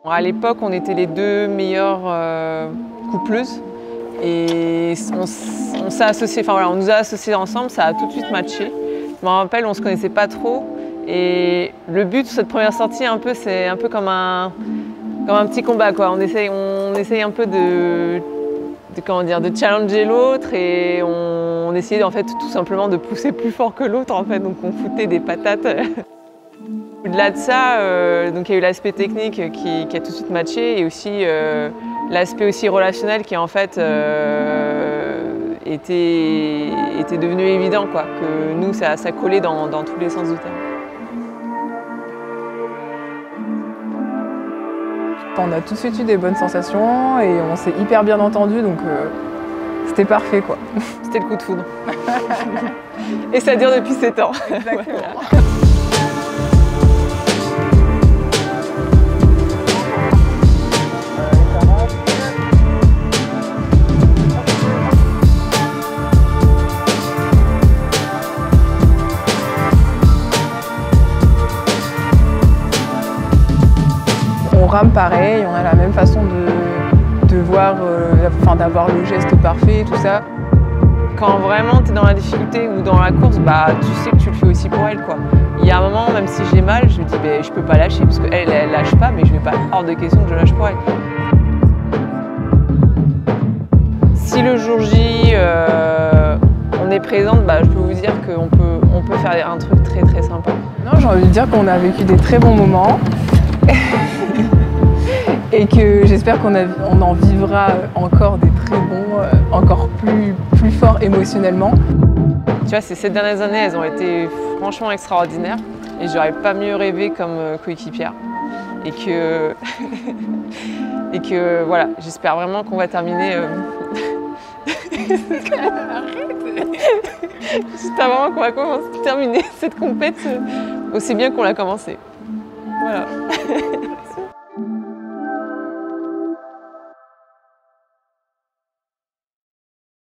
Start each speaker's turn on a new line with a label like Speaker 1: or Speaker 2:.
Speaker 1: À l'époque, on était les deux meilleures coupleuses et on s'est associés, enfin voilà, on nous a associés ensemble, ça a tout de suite matché. Je me rappelle, on se connaissait pas trop et le but de cette première sortie, c'est un peu comme un petit combat, quoi. On essaye un peu de challenger l'autre et on essayait en fait tout simplement de pousser plus fort que l'autre en fait, donc on foutait des patates. Au-delà de ça, donc il y a eu l'aspect technique qui a tout de suite matché et aussi l'aspect aussi relationnel qui en fait était devenu évident, quoi, que nous ça collait dans tous les sens du terme.
Speaker 2: On a tout de suite eu des bonnes sensations et on s'est hyper bien entendu, donc c'était parfait, quoi.
Speaker 1: C'était le coup de foudre. Et ça dure depuis 7 ans.
Speaker 2: Exactement.
Speaker 1: Voilà.
Speaker 2: On rame pareil, on a la même façon de voir, d'avoir le geste parfait et tout ça.
Speaker 1: Quand vraiment tu es dans la difficulté ou dans la course, bah, tu sais que tu le fais aussi pour elle, quoi. Il y a un moment, même si j'ai mal, je me dis je peux pas lâcher parce qu'elle elle lâche pas, mais je vais pas hors de question que je lâche pour elle. Si le jour J on est présente, bah, je peux vous dire qu'on peut faire un truc très très sympa.
Speaker 2: Non, j'ai envie de dire qu'on a vécu des très bons moments. Et que j'espère qu'on en vivra encore des très bons, encore plus forts émotionnellement.
Speaker 1: Tu vois, ces 7 dernières années, elles ont été franchement extraordinaires et j'aurais pas mieux rêvé comme coéquipière. Et que voilà, j'espère vraiment qu'on va terminer. J'espère vraiment qu'on va terminer cette compète aussi bien qu'on l'a commencé. Voilà.